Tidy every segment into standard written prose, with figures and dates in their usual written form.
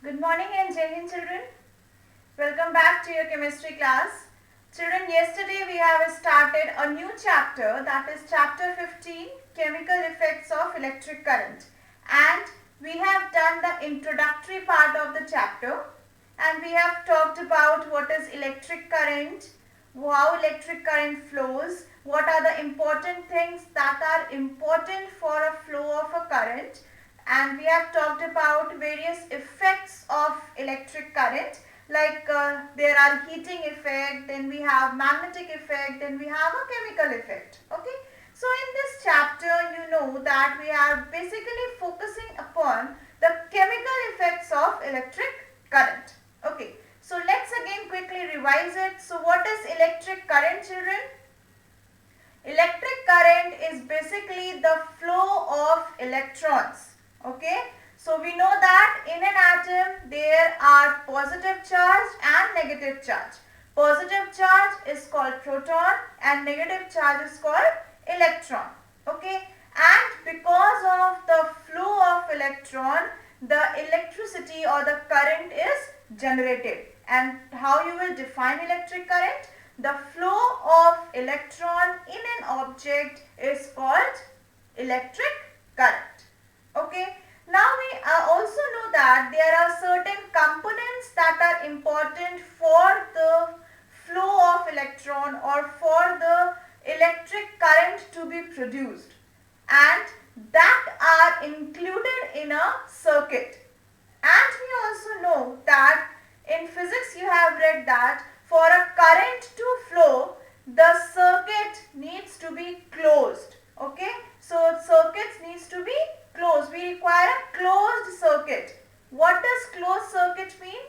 Good morning and Jai Hind children. Welcome back to your chemistry class. Children, yesterday we have started a new chapter, that is chapter 15, chemical effects of electric current. And we have done the introductory part of the chapter and we have talked about what is electric current, how electric current flows, what are the important things that are important for a flow of a current, and we have talked about various effects of electric current, like there are heating effect, then we have magnetic effect, then we have a chemical effect. Okay, so in this chapter you know that we are basically focusing upon the chemical effects of electric current. Okay, so let's again quickly revise it. So what is electric current, children? Electric current is basically the flow of electrons. Okay, so we know that in an atom there are positive charge and negative charge. Positive charge is called proton and negative charge is called electron. Okay, and because of the flow of electron, the electricity or the current is generated. And how you will define electric current? The flow of electron in an object is called electric current. Okay, now we also know that there are certain components that are important for the flow of electron or for the electric current to be produced, and that are included in a circuit. And we also know that in physics you have read that for a current to flow, the circuit needs to be closed. Okay, so circuits needs to be closed. We require a closed circuit. What does closed circuit mean?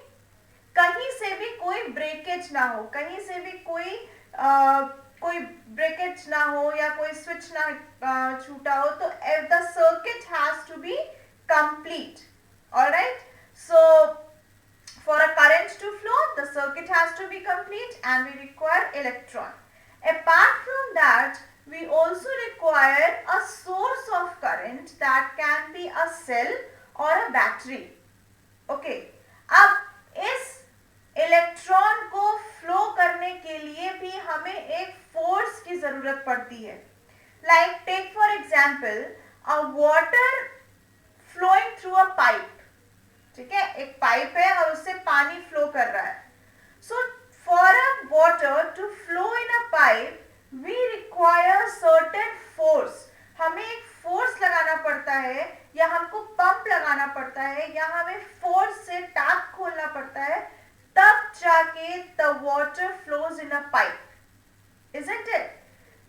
कहीं से भी कोई breakage ना हो, कहीं से भी कोई breakage ना हो या कोई switch ना छूटा हो, तो the circuit has to be complete. Alright, so for a current to flow, the circuit has to be complete and we require electron. Apart from that, we also require a source of current that can be a cell or a battery. Okay, अब इस electron को flow करने के लिए भी हमें एक force की जरूरत पड़ती है. Like take for example a water flowing through a pipe. ठीक है, एक पाइप है और उससे पानी फ्लो कर रहा है. So for a water to flow in a pipe, we require certain force. हमें एक फोर्स लगाना पड़ता है या हमको पंप लगाना पड़ता है या हमें फोर्स से टैप खोलना पड़ता है, तब जाके the water flows in a pipe. Isn't it?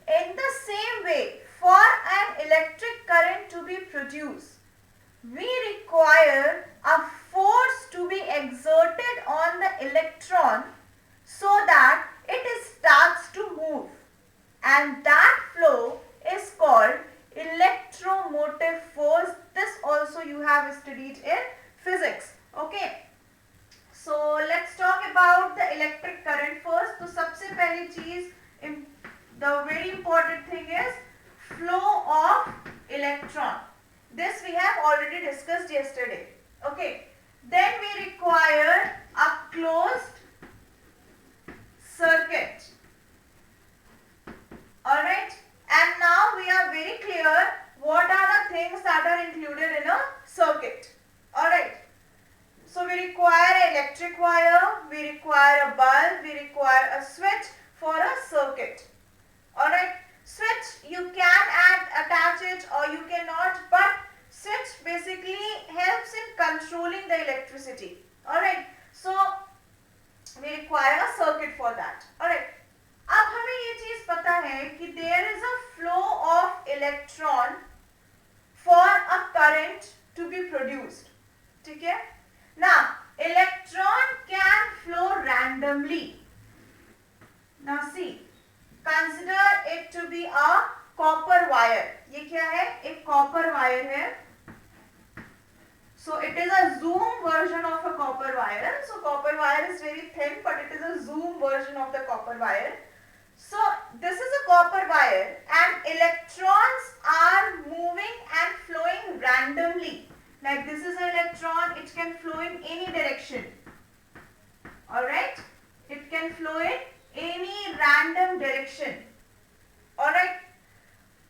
In the same way, for an electric current to be produced, we require a force to be exerted on the electron so that it starts to move, and that flow is called electromotive force. This also you have studied in physics. Okay, so let's talk about the electric current first. तो सबसे पहली चीज, the very important thing is flow of electron. This we have already discussed yesterday. Okay, then we require a closed circuit. Alright, and now we are very clear what are the things that are included in a circuit. Alright, so we require an electric wire, we require a bulb, we require a switch for a circuit. Alright, switch you can attach it or you cannot, but switch basically helps in controlling the electricity. Alright, so we require a circuit for that. Alright, अब हमें ये चीज पता है कि there is a flow of electron for a current to be produced. ठीक है? Now, electron can flow randomly. Now see, consider it to be a copper wire. ये क्या है? एक copper wire है. So it is a zoom version of a copper wire. So copper wire is very thin, but it is a zoom version of the copper wire. So this is a copper wire and electrons are moving and flowing randomly. Like this is an electron, it can flow in any direction. Alright? It can flow in any random direction. Alright?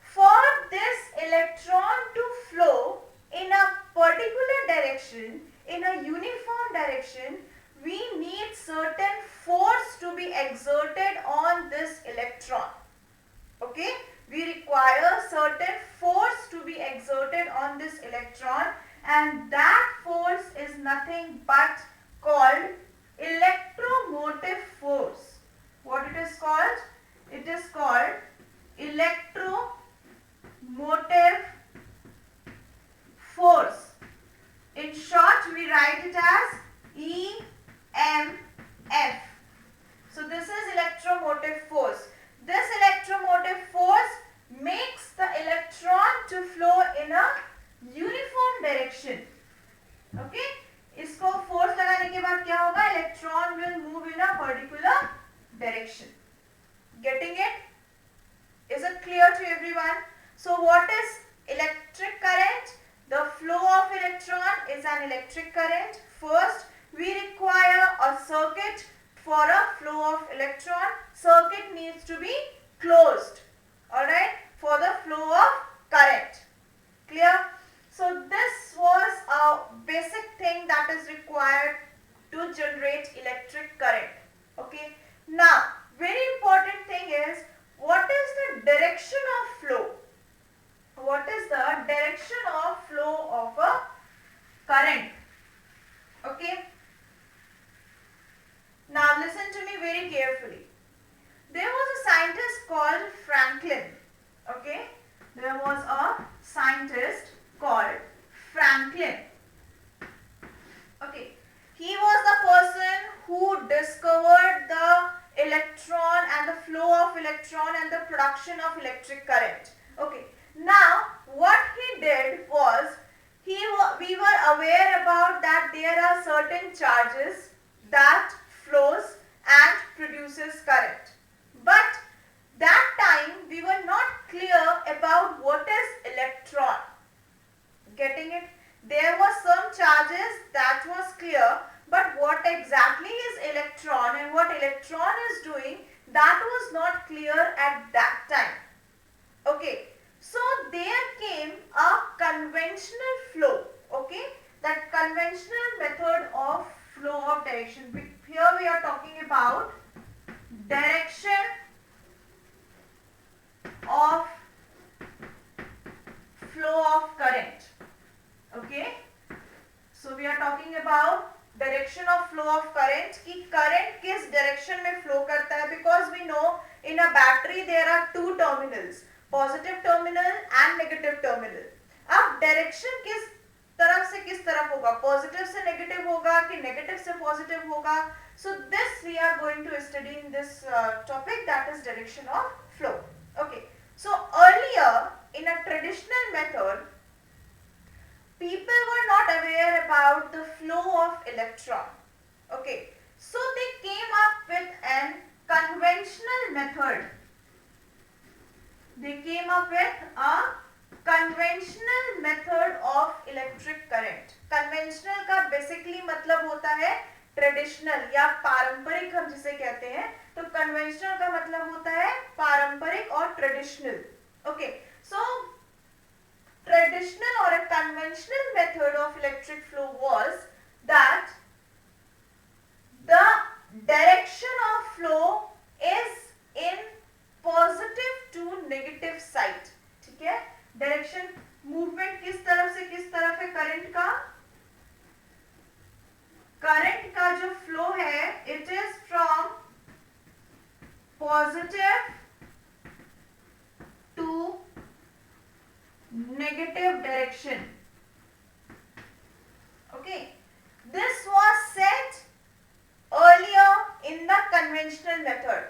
For this electron to flow in a particular direction, in a uniform direction, we need certain force to be exerted on this electron. Okay? We require certain force to be exerted on this electron, and that force is nothing but called electromotive force. What it is called? It is called electromotive force. In short, we write it as EMF. So this is electromotive force. This electromotive force makes the electron to flow in a uniform direction. Okay? इसको force लगाने के बाद क्या होगा? Electron will move in a particular direction. Getting it? Is it clear to everyone? So what is electric current? The flow of electron is an electric current. First, we require a circuit. For a flow of electron, circuit needs to be closed. Alright? For the flow of current. Clear? So this was a basic thing that is required to generate electric current. Okay? Now, very important thing is, what is the direction of flow? What is the direction of flow of a current? Okay? Now listen to me very carefully. There was a scientist called Franklin. Okay? There was a scientist called Franklin. Okay. He was the person who discovered the electron and the flow of electron and the production of electric current. Okay. Now, what he did was, we were aware about that there are certain charges that flows and produces current. But that time we were not clear about what is electron. Getting it? There were some charges that was clear, but what exactly is electron and what electron is doing, that was not clear at that time. Okay. So there came a conventional flow. Okay. That conventional method of flow of direction. Here we are talking about direction of flow of current. Okay. So we are talking about direction of flow of current. कि current किस direction में flow करता है, because we know in a battery there are two terminals, positive terminal and negative terminal. अब direction किस तरफ से किस तरफ होगा, पॉजिटिव से नेगेटिव होगा कि नेगेटिव से पॉजिटिव होगा. So this we are going to study in this topic, that is direction of flow. Okay, so earlier in a traditional method people were not aware about the flow of electron. Okay, so they came up with an conventional method. They came up with a conventional method of electric current. Conventional का basically मतलब होता है traditional या पारंपरिक, हम जिसे कहते हैं. तो conventional का मतलब होता है पारंपरिक और traditional. Okay, so traditional or a conventional method of electric flow was that the direction of flow is in positive to negative side. ठीक है, डायरेक्शन मूवमेंट किस तरफ से किस तरफ है करंट का. करंट का जो फ्लो है it is from positive to negative direction. Okay, this was said earlier in the conventional method.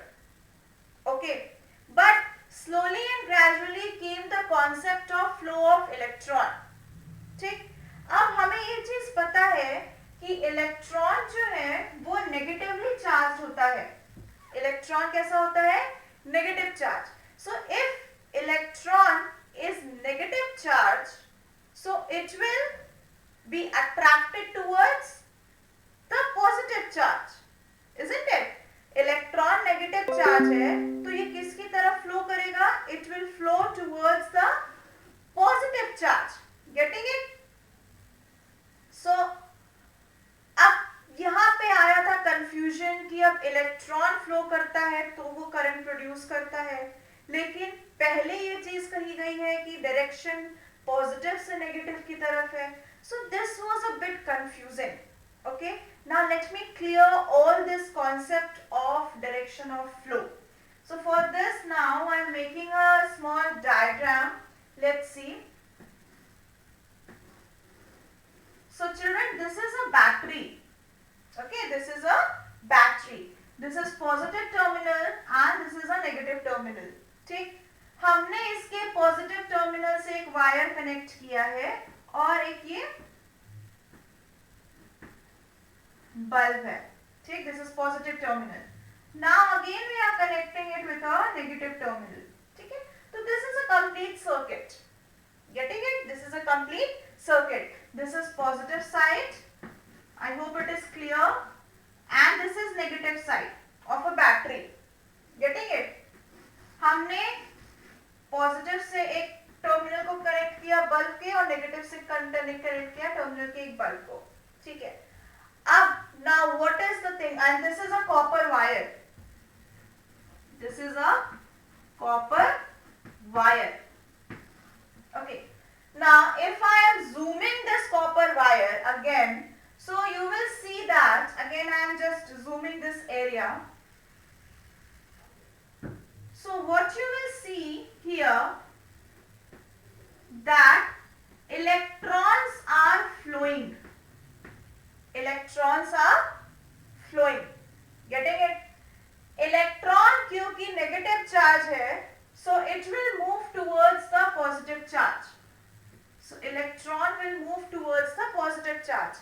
Okay, but slowly and gradually came the concept of flow of electron. ठीक, अब हमें ये चीज पता है कि इलेक्ट्रॉन जो है वो नेगेटिवली चार्ज होता है. इलेक्ट्रॉन कैसा होता है? Negative charge. So if electron is negative charge, so it will be attracted towards the positive charge, isn't it? Electron negative charge है तो ये किसकी तरफ फ्लो करेगा? It will flow towards the positive charge. Getting it? So अब यहाँ पे आया था कंफ्यूजन कि अब इलेक्ट्रॉन फ्लो करता है तो वो करंट प्रोड्यूस करता है, लेकिन पहले ये चीज कही गई है कि डायरेक्शन पॉजिटिव से नेगेटिव की तरफ है. So this was a bit confusing. Okay, now let me clear all this concept of direction of flow. So for this now I am making a small diagram. Let's see. So children, this is a battery. Okay, this is a battery. This is positive terminal and this is a negative terminal. ठीक, हमने इसके positive terminal से एक wire connect किया है और एक ये bulb है. ठीक, this is positive terminal. Now again we are connecting it with a negative terminal. ठीक है, तो this is a complete circuit. Getting it? This is a complete circuit. This is positive side. I hope it is clear. And this is negative side of a battery. Getting it? हमने positive से एक terminal को connect किया bulb के और negative से connect किया terminal के एक बल्ब को. ठीक है, अब now what is the thing, and this is a copper wire. This is a copper wire. Okay, now if I am zooming this copper wire again, so you will see that again I am just zooming this area. So what you will see here that electrons are flowing. Electrons are flowing. Getting it? Electron क्योंकि negative charge है, so it will move towards the positive charge. So electron will move towards the positive charge,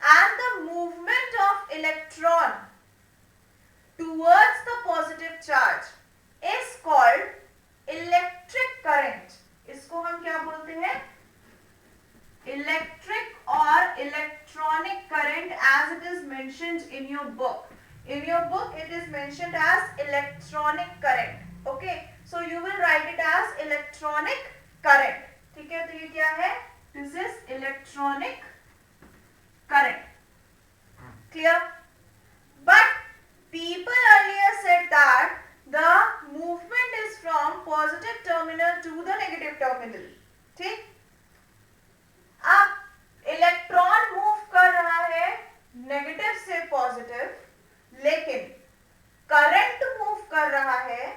and the movement of electron towards the positive charge is called electric current. इसको हम क्या बोलते हैं? Electric or electronic current, as it is mentioned in your book. In your book it is mentioned as electronic current. Okay, so you will write it as electronic current. ठीक है, तो ये क्या है? This is electronic current. Clear? But people earlier said that the movement is from positive terminal to the negative terminal. ठीक, अब electron move कर रहा है नेगेटिव से पॉजिटिव, लेकिन करंट मूव कर रहा है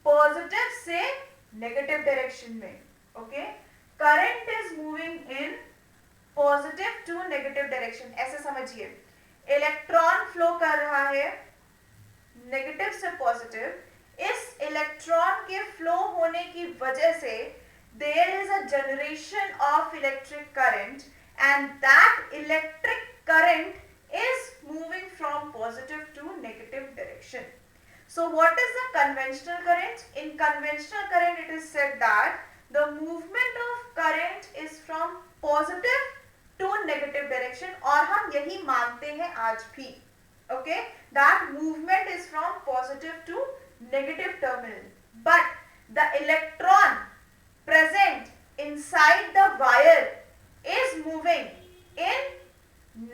पॉजिटिव से नेगेटिव डायरेक्शन में. Okay, current is moving in positive to negative direction. ऐसे समझिए, इलेक्ट्रॉन फ्लो कर रहा है नेगेटिव से पॉजिटिव. इस इलेक्ट्रॉन के फ्लो होने की वजह से there is a generation of electric current, and that electric current is moving from positive to negative direction. So what is the conventional current? In conventional current it is said that the movement of current is from positive to negative direction, और हम यही मानते हैं आज भी. Okay, that movement is from positive to negative terminal, but the electron present inside the wire is moving in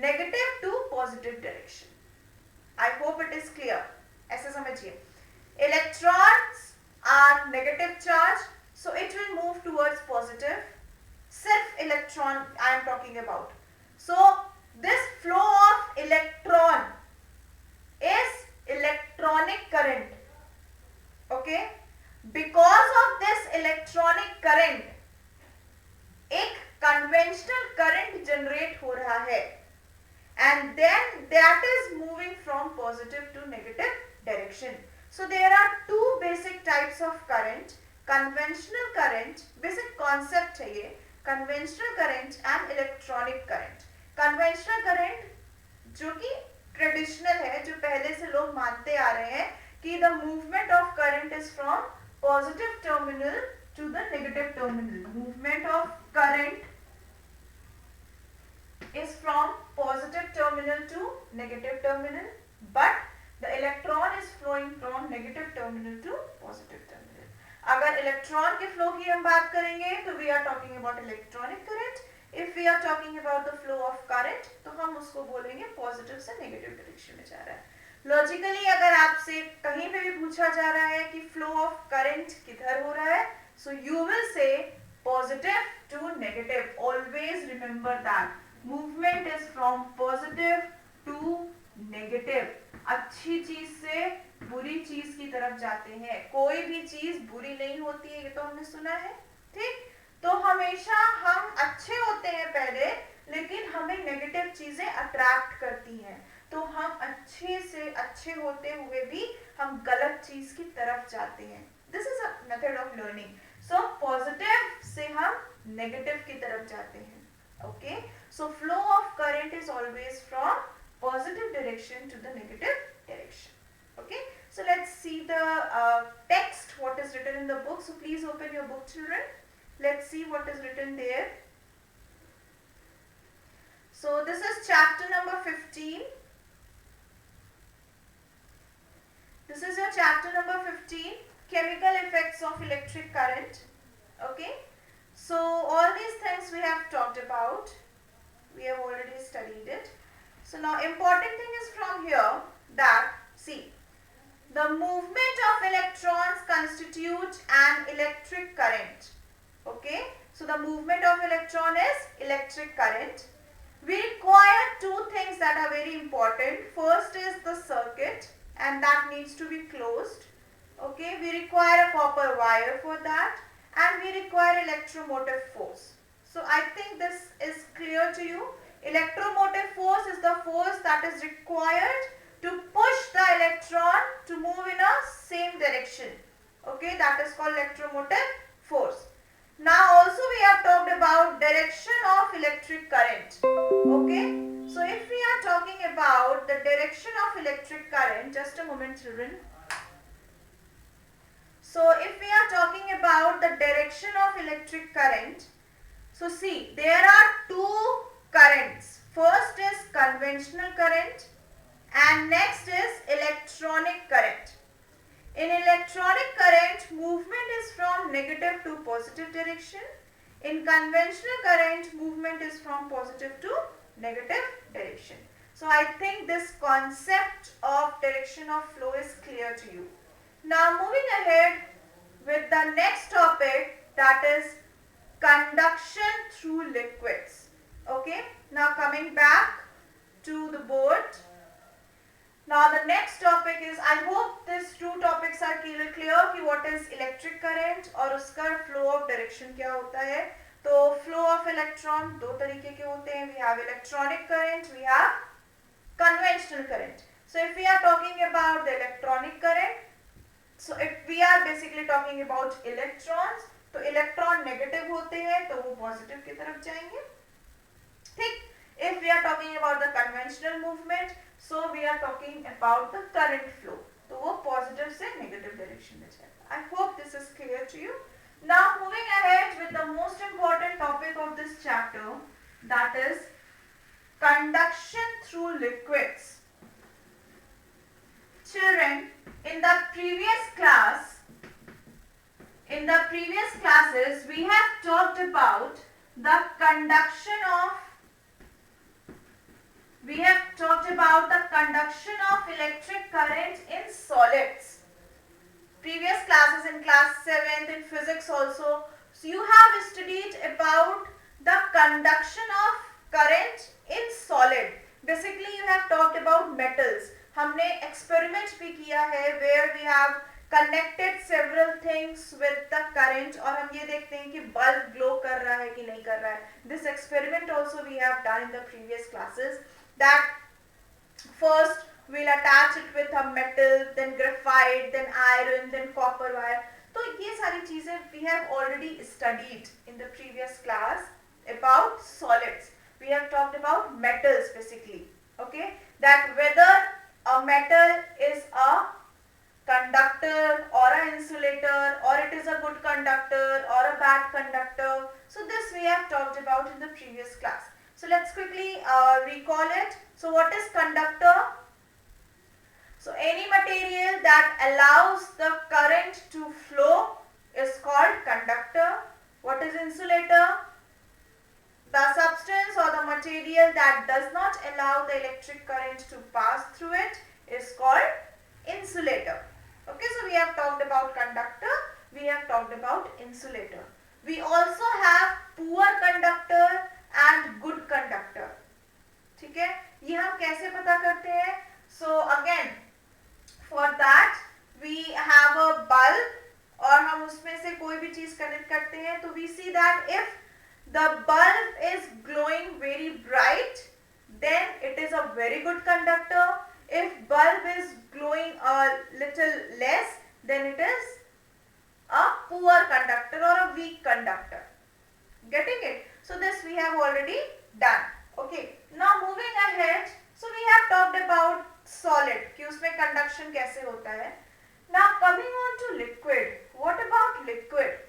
negative to positive direction. I hope it is clear. ऐसे समझिए, electrons are negative charge, so it will move towards positive. सिर्फ electron I am talking about. So this flow of electron is electronic current. Okay, because of this electronic current एक conventional current generate हो रहा है, and then that is moving from positive to negative direction. So there are two basic types of current. Conventional current, basic concept है ये, conventional current and electronic current. Conventional current जो कि traditional है, जो पहले से लोग मानते आ रहे हैं कि the movement of current is from positive terminal to the negative terminal. Movement of current is from positive terminal to negative terminal, but the electron is flowing from negative terminal to positive terminal. अगर electron के flow की हम बात करेंगे तो we are talking about electronic current. If we are talking about the flow of current तो हम उसको बोलेंगे पॉजिटिव से नेगेटिव डायरेक्शन में जा रहा है. लॉजिकली अगर आपसे कहीं पे भी पूछा जा रहा है कि फ्लो ऑफ करंट किधर हो रहा है, so you will say positive to negative. Always remember that movement is from positive to negative. अच्छी चीज से बुरी चीज की तरफ जाते हैं. कोई भी चीज बुरी नहीं होती है, ये तो हमने सुना है. ठीक, तो हमेशा हम अच्छे होते हैं पहले, लेकिन हमें नेगेटिव चीजें अट्रैक्ट करती हैं. तो हम अच्छे से अच्छे होते हुए भी हम गलत चीज की तरफ जाते हैं. This is a method of learning. So positive से हम नेगेटिव की तरफ जाते हैं. Okay, so flow of current is always from positive direction to the negative direction. Okay, so let's see the text, what is written in the book. So please open your book, children. Let's see what is written there. So this is chapter number 15. This is your chapter number 15, chemical effects of electric current. Okay, so all these things we have talked about. We have already studied it. So now important thing is from here that, see, the movement of electrons constitute an electric current. Okay, so the movement of electron is electric current. We require two things that are very important. First is the circuit, and that needs to be closed. Okay, we require a copper wire for that, and we require electromotive force. So I think this is clear to you. Electromotive force is the force that is required to push the electron to move in a same direction. Okay, that is called electromotive force. Now also we have talked about direction of electric current. Okay, so if we are talking about the direction of electric current, just a moment children. So if we are talking about the direction of electric current, so see, there are two currents. First is conventional current and next is electronic current. In electronic current, movement is from negative to positive direction. In conventional current, movement is from positive to negative direction. So I think this concept of direction of flow is clear to you. Now moving ahead with the next topic, that is conduction through liquids. Okay, now coming back to the board. Now the next topic is, I hope these two topics are clear कि what is electric current और उसका flow of direction क्या होता है. तो flow of electron दो तरीके के होते हैं. We have electronic current, we have conventional current. So if we are talking about the electronic current, so if we are basically talking about electrons, तो electron negative होते हैं तो वो positive की तरफ जाएंगे. ठीक, if we are talking about the conventional movement, so we are talking about the current flow, तो वो positive से negative direction में जाएगा. I hope this is clear to you. Now moving ahead with the most important topic of this chapter, that is conduction through liquids. Children, in the previous classes we have talked about the conduction of electric current in solids. Previous classes in class 7th in physics also, so you have studied about the conduction of current in solid. Basically you have talked about metals. हमने experiment भी किया है where we have connected several things with the current और हम ये देखते हैं कि bulb glow कर रहा है कि नहीं कर रहा है. This experiment also we have done in the previous classes, that first we'll attach it with a metal, then graphite, then iron, then copper wire. तो ये सारी चीजें we have already studied in the previous class about solids. We have talked about metals basically. Okay, that whether a metal is a conductor or an insulator, or it is a good conductor or a bad conductor. So this we have talked about in the previous class. So let's quickly recall it. So what is conductor? So any material that allows the current to flow is called conductor. What is insulator? The substance or the material that does not allow the electric current to pass through it is called insulator. Okay, so we have talked about conductor, we have talked about insulator. We also have poor conductor and good conductor. ठीक है, ये हम कैसे पता करते हैं? So again, for that we have a bulb और हम उसमें से कोई भी चीज कनेक्ट करते हैं तो we see that if the bulb is glowing very bright, then it is a very good conductor. If bulb is glowing a little less, then it is a poor conductor or a weak conductor. Getting it? So this we have already done. Okay. Now moving ahead, so we have talked about solid, कि उसमें conduction कैसे होता है. Now coming on to liquid. What about liquid?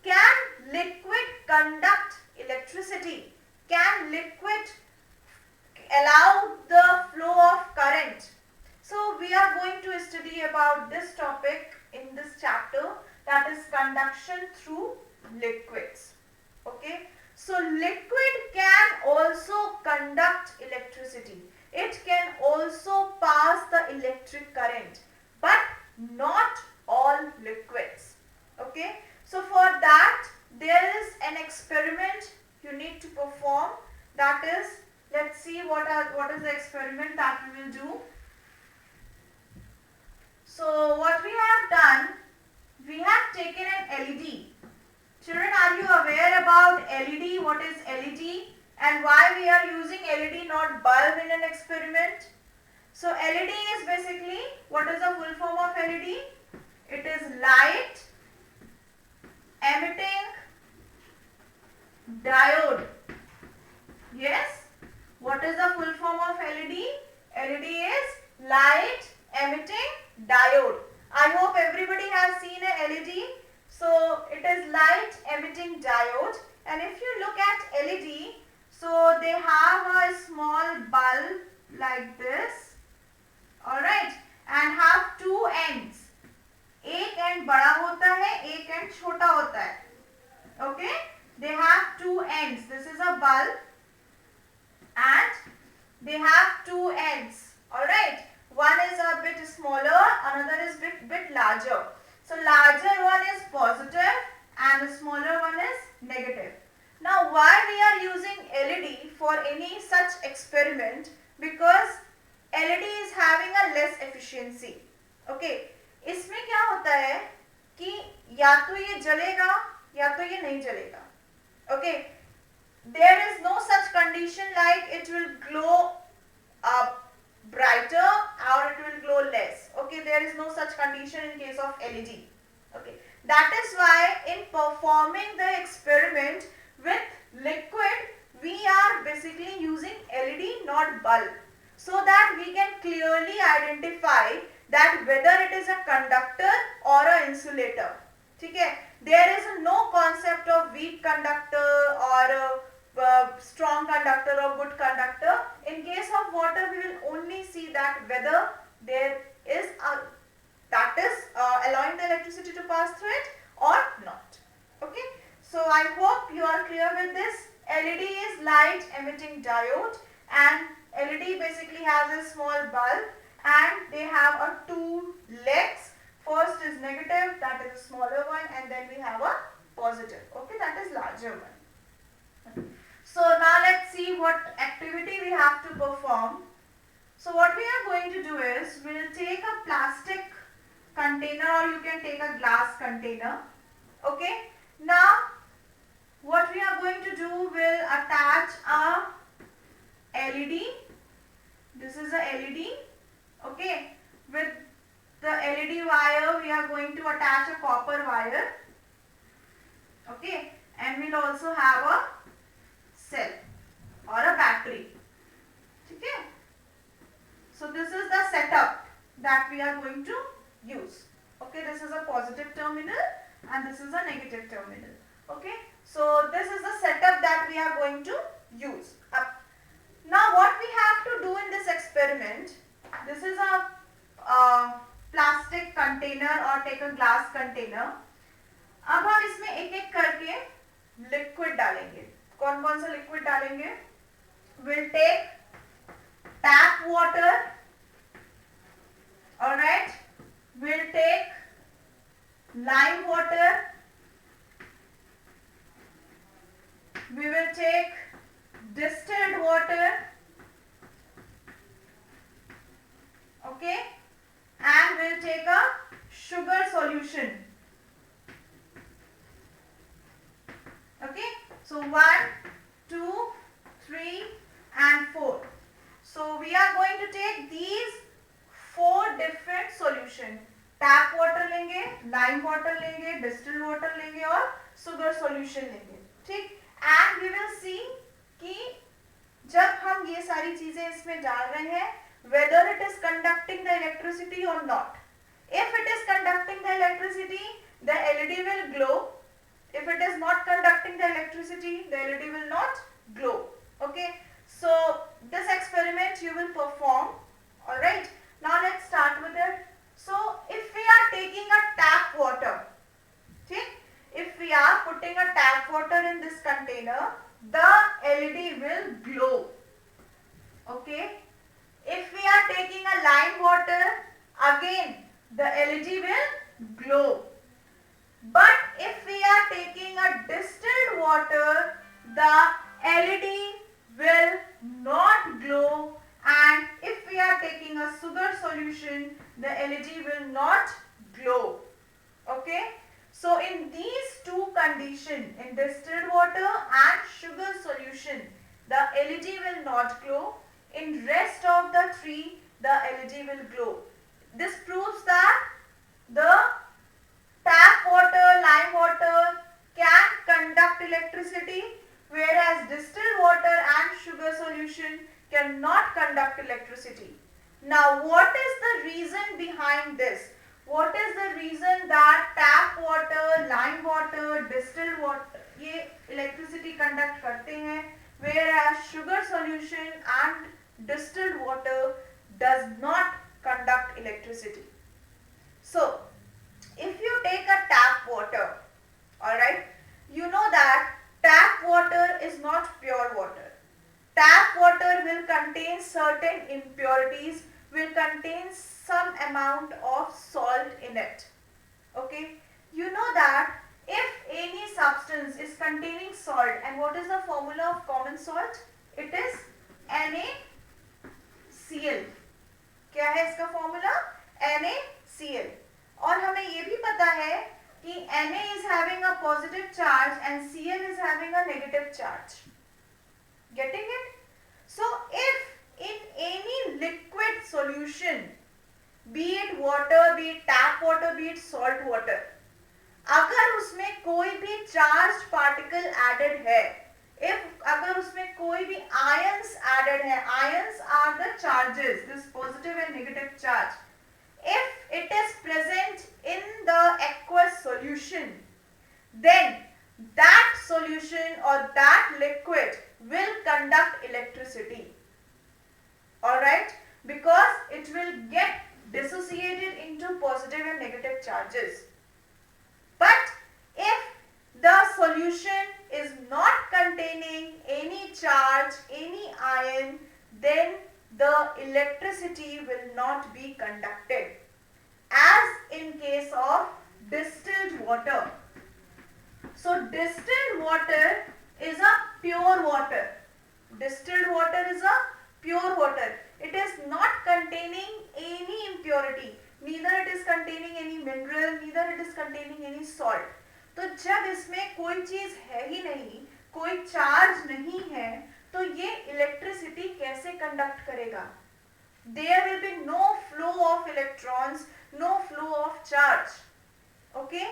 Can liquid conduct electricity? Can liquid allow the flow of current? So we are going to study about this topic in this chapter, that is conduction through liquids. Okay. So liquid can also conduct electricity. It can also pass the electric current, but not all liquids. Okay. So for that there is an experiment you need to perform. That is, let's see what is the experiment that we will do. So what we have done, we have taken an LED. Children, are you aware about LED? What is LED and why we are using LED, not bulb, in an experiment? So LED is basically, what is the full form of LED? It is light emitting diode. Yes. What is the full form of LED? LED is light emitting diode. I hope everybody has seen a LED. So it is light emitting diode, and if you look at LED, so they have a small bulb like this, alright, and have two ends. एक end बड़ा होता है, एक end छोटा होता है. Okay, they have two ends. This is a bulb and they have two ends. Alright, one is a bit smaller, another is bit larger. So larger one is positive and the smaller one is negative. Now why we are using LED for any such experiment? Because LED is having a less efficiency. Okay, इसमें क्या होता है कि या तो ये जलेगा या तो ये नहीं जलेगा. Okay, there is no such condition like it will glow brighter or it will glow less. Okay, there is no such condition in case of LED. Okay, that is why in performing the experiment with liquid, we are basically using LED, not bulb, so that we can clearly identify that whether it is a conductor or an insulator. ठीक है, there is no concept of weak conductor or strong conductor or good conductor. In case of water, we will only see that whether there is allowing the electricity to pass through it or not. Okay, so I hope you are clear with this. LED is light emitting diode, and LED basically has a small bulb and they have a two legs. First is negative, that is a smaller one, and then we have a positive. Okay, that is larger one. So now let's see what activity we have to perform. So what we are going to do is, we will take a plastic container or you can take a glass container. Okay, now what we are going to do, will attach a LED. This is a LED. Okay, with the LED wire we are going to attach a copper wire. Okay, and we'll also have a cell or a battery. Okay, so this is the setup that we are going to use. Okay, this is a positive terminal and this is a negative terminal. Okay, so this is the setup that we are going to use. Now what we have to do in this experiment, this is a plastic container or take a glass container. अब हम इसमें एक एक करके liquid डालेंगे. कौन कौन सा लिक्विड डालेंगे? We'll take tap water. Alright. We'll take lime water. We will take distilled water. Okay. And we'll take a sugar solution. Okay. So 1, 2, 3 and 4. So we are going to take these 4 different solution. Tap water लेंगे, lime water लेंगे, distilled water लेंगे और sugar solution लेंगे. ठीक. And we will see कि जब हम ये सारी चीजें इसमें डाल रहे हैं, whether it is conducting the electricity or not. If it is conducting the electricity, the LED will glow. If it is not conducting the electricity, the LED will not glow. Okay. So this experiment you will perform. All right. Now let's start with it. So if we are taking a tap water, okay, if we are putting a tap water in this container, the LED will glow. Okay. If we are taking a lime water, again the LED will glow. But if we are taking a distilled water, the LED will not glow, and if we are taking a sugar solution, the LED will not glow. Okay. So in these two conditions, in distilled water and sugar solution, the LED will not glow. In rest of the 3, the LED will glow. This proves that the tap water, lime water can conduct electricity, whereas distilled water and sugar solution cannot conduct electricity. Now what is the reason behind this? What is the reason that tap water, lime water, distilled water ये electricity conduct करते हैं, whereas sugar solution and distilled water does not conduct electricity? So if you take a tap water, alright, you know that tap water is not pure water. Tap water will contain certain impurities, will contain some amount of salt in it. Okay, you know that if any substance is containing salt, and what is the formula of common salt? It is NaCl. क्या है इसका formula? NaCl. और हमें ये भी पता है कि Na is having a positive charge and Cl is having a negative charge. Getting it? So if in any liquid solution, be it water, be it tap water, be it salt water, अगर उसमें कोई भी charged particle added है, अगर उसमें कोई भी ions added है, ions are the charges, this positive and negative charge. If it is present in the aqueous solution, then that solution or that liquid will conduct electricity. Alright, because it will get dissociated into positive and negative charges. But if the solution is not containing any charge, any ion, then the electricity will not be conducted, as in case of distilled water. So distilled water is a pure water. Distilled water is a pure water. It is not containing any impurity. Neither it is containing any mineral, neither it is containing any salt. तो जब इसमें कोई चीज है ही नहीं, कोई charge नहीं है, तो ये इलेक्ट्रिसिटी कैसे कंडक्ट करेगा? There will be no flow of electrons, no flow of charge. Okay?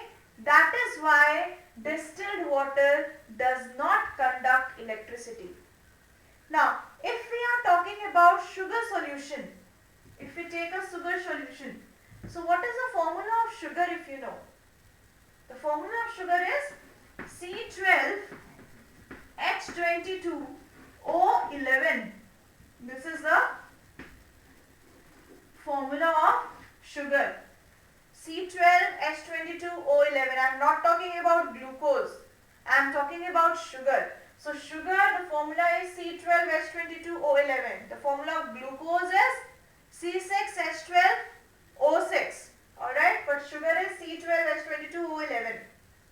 That is why distilled water does not conduct electricity. Now, if we are talking about sugar solution, if we take a sugar solution, so what is the formula of sugar if you know? The formula of sugar is C12H22 O11. This is the formula of sugar. C12H22O11. I am not talking about glucose. I am talking about sugar. So sugar, the formula is C12H22O11. The formula of glucose is C6H12O6. Alright, but sugar is C12H22O11.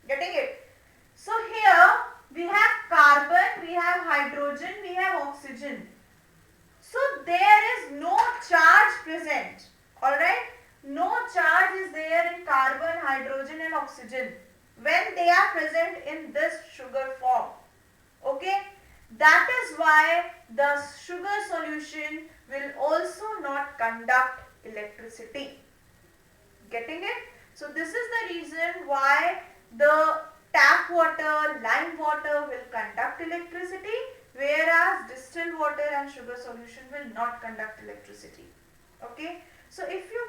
Getting it? So here we have carbon, we have hydrogen, we have oxygen. So there is no charge present. Alright? No charge is there in carbon, hydrogen and oxygen when they are present in this sugar form. Okay? That is why the sugar solution will also not conduct electricity. Getting it? So this is the reason why the tap water, lime water will conduct electricity, whereas distilled water and sugar solution will not conduct electricity. Okay? So if you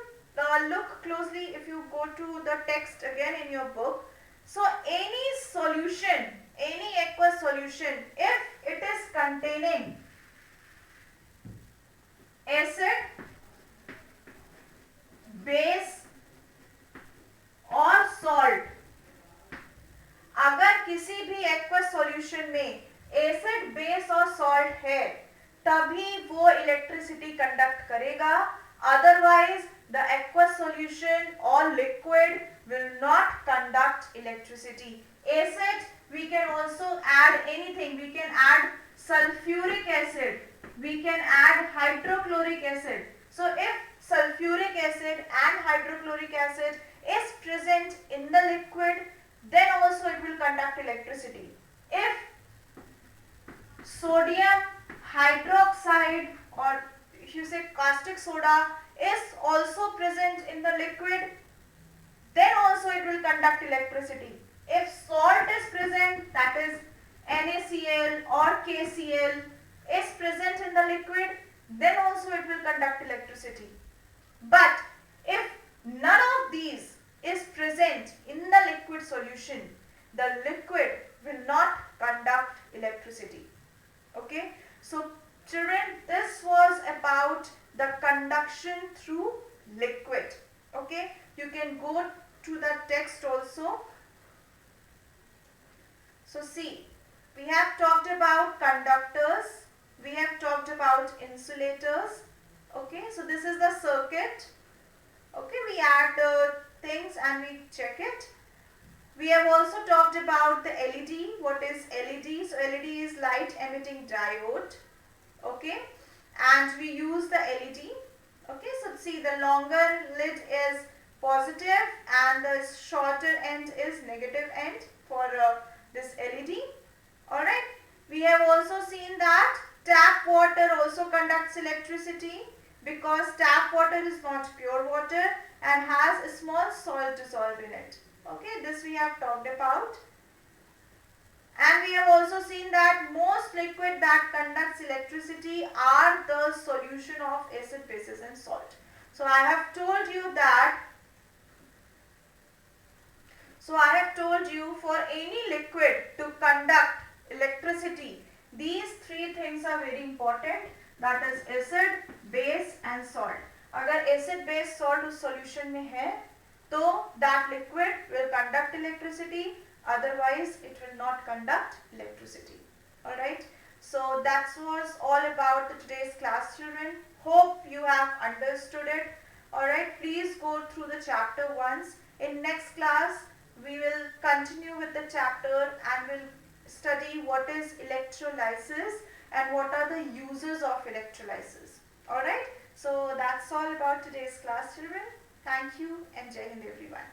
look closely, if you go to the text again in your book, so any solution, any aqueous solution, if it is containing acid, base और salt, अगर किसी भी aqueous solution में acid, base और salt है तभी वो electricity conduct करेगा. अदरवाइज द एक्वस सॉल्यूशन और liquid will not conduct electricity. Acid, we can also add anything. We can add sulfuric acid. We can add hydrochloric acid. So if sulfuric acid and hydrochloric acid is present in the liquid, then also it will conduct electricity. If sodium hydroxide or if you say caustic soda is also present in the liquid, then also it will conduct electricity. If salt is present, that is NaCl or KCl is present in the liquid, then also it will conduct electricity. But if none of these is present in the liquid solution, the liquid will not conduct electricity. Okay? So children, this was about the conduction through liquid. Okay? You can go to the text also. So see, we have talked about conductors, we have talked about insulators. Okay, so this is the circuit. Okay, we add the things and we check it. We have also talked about the LED. What is LED? So LED is light emitting diode. Okay, and we use the LED. Okay, so see, the longer lid is positive and the shorter end is negative end for this LED. Alright, we have also seen that tap water also conducts electricity because tap water is not pure water and has a small salt dissolved in it. Okay, this we have talked about. And we have also seen that most liquid that conducts electricity are the solution of acid, bases and salt. So I have told you that for any liquid to conduct electricity, these three things are very important, that is acid, base and salt. अगर acid, base, salt उस solution में है तो that liquid will conduct electricity, otherwise it will not conduct electricity. Alright, so that was all about today's class, children. Hope you have understood it. Alright, please go through the chapter once. In next class we will continue with the chapter and will study what is electrolysis and what are the uses of electrolysis. Alright, so that's all about today's class, children. Thank you and Jai Hind everyone.